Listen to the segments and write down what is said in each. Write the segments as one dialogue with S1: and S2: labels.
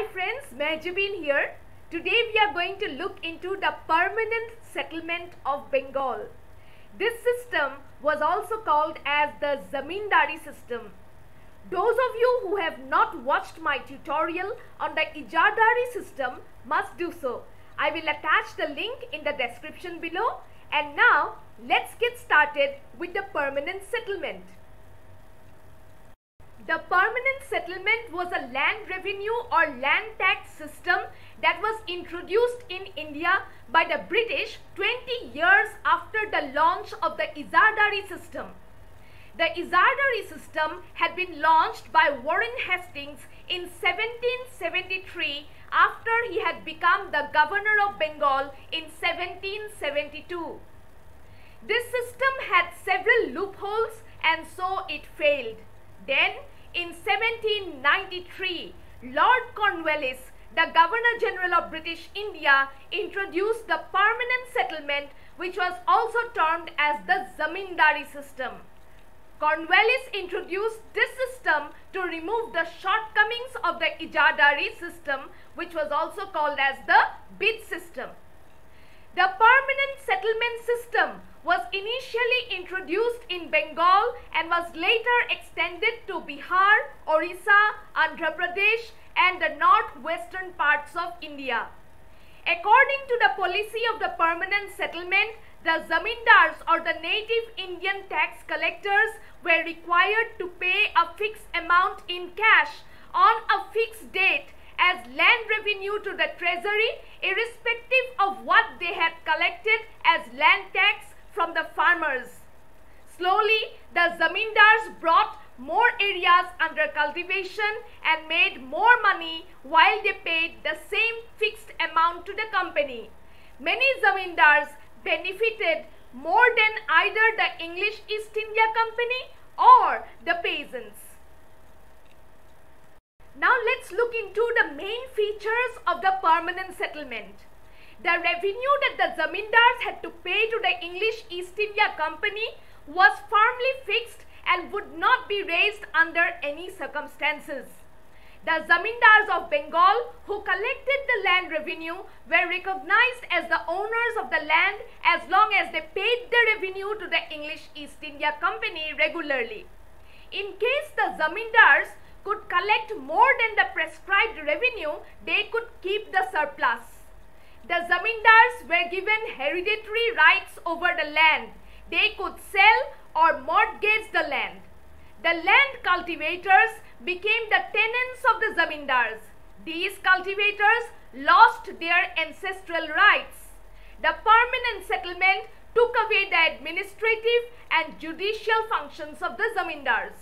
S1: Hi friends, Mehjabin here. Today we are going to look into the permanent settlement of Bengal. This system was also called as the Zamindari System. Those of you who have not watched my tutorial on the Ijardari System must do so. I will attach the link in the description below. And now let's get started with the permanent settlement. The permanent settlement was a land revenue or land tax system that was introduced in India by the British 20 years after the launch of the Ijardari System. The Ijardari System had been launched by Warren Hastings in 1773 after he had become the Governor of Bengal in 1772. This system had several loopholes and so it failed. Then, in 1793, Lord Cornwallis, the Governor General of British India, introduced the permanent settlement, which was also termed as the Zamindari System. Cornwallis introduced this system to remove the shortcomings of the Ijardari System, which was also called as the bid system. The permanent settlement system was initially introduced in Bengal and was later extended to Bihar, Orissa, Andhra Pradesh and the northwestern parts of India. According to the policy of the permanent settlement, the zamindars or the native Indian tax collectors were required to pay a fixed amount in cash on a fixed date as land revenue to the treasury, irrespective of what they had collected as land tax from the farmers. Slowly, the zamindars brought more areas under cultivation and made more money while they paid the same fixed amount to the company. Many zamindars benefited more than either the English East India Company or the peasants. Now let's look into the main features of the permanent settlement. The revenue that the zamindars had to pay to the English East India Company was firmly fixed and would not be raised under any circumstances. The zamindars of Bengal who collected the land revenue were recognized as the owners of the land as long as they paid the revenue to the English East India Company regularly. In case the zamindars could collect more than the prescribed revenue, they could keep the surplus. The zamindars were given hereditary rights over the land. They could sell or mortgage the land. The land cultivators became the tenants of the zamindars. These cultivators lost their ancestral rights. The permanent settlement took away the administrative and judicial functions of the zamindars.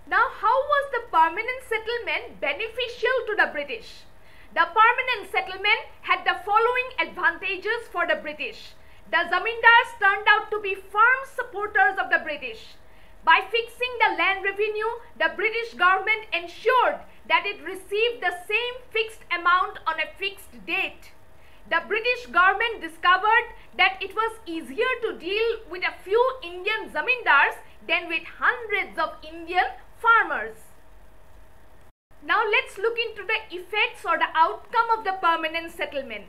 S1: Now, how was the permanent settlement beneficial to the British? The permanent settlement had the following advantages for the British. The zamindars turned out to be firm supporters of the British. By fixing the land revenue, the British government ensured that it received the same fixed amount on a fixed date. The British government discovered that it was easier to deal with a few Indian zamindars than with hundreds of Indian farmers. Now let's look into the effects or the outcome of the permanent settlement.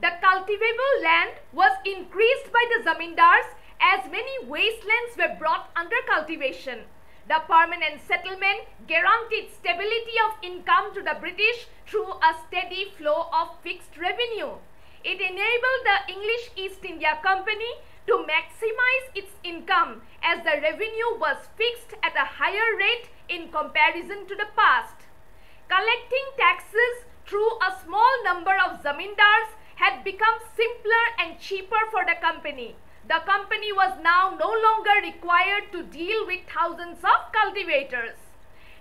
S1: The cultivable land was increased by the zamindars as many wastelands were brought under cultivation. The permanent settlement guaranteed stability of income to the British through a steady flow of fixed revenue. It enabled the English East India Company to maximize its income as the revenue was fixed at a higher rate in comparison to the past. Collecting taxes through a small number of zamindars had become simpler and cheaper for the company. The company was now no longer required to deal with thousands of cultivators.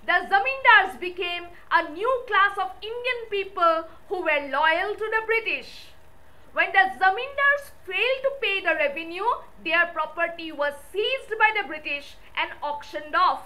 S1: The zamindars became a new class of Indian people who were loyal to the British. When the zamindars failed to pay the revenue, their property was seized by the British and auctioned off.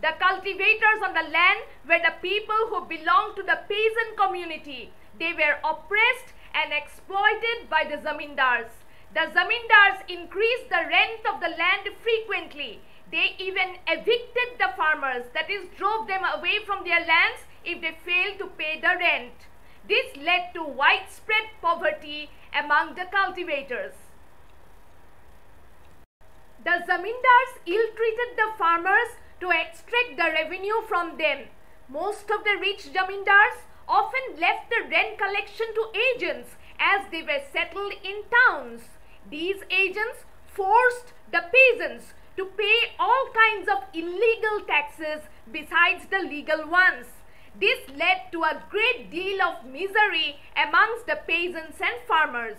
S1: The cultivators on the land were the people who belonged to the peasant community. They were oppressed and exploited by the zamindars. The zamindars increased the rent of the land frequently. They even evicted the farmers, that is, drove them away from their lands if they failed to pay the rent. This led to widespread poverty among the cultivators. The zamindars ill-treated the farmers to extract the revenue from them. Most of the rich zamindars often left the rent collection to agents as they were settled in towns. These agents forced the peasants to pay all kinds of illegal taxes besides the legal ones. This led to a great deal of misery amongst the peasants and farmers.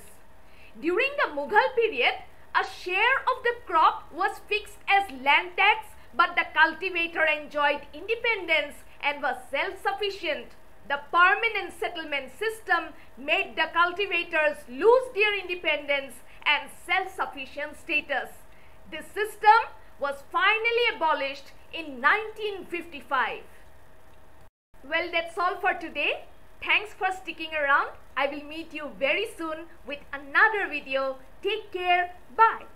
S1: During the Mughal period, a share of the crop was fixed as land tax, but the cultivator enjoyed independence and was self-sufficient. The permanent settlement system made the cultivators lose their independence and self-sufficient status. This system was finally abolished in 1955. Well, that's all for today. Thanks for sticking around. I will meet you very soon with another video. Take care. Bye.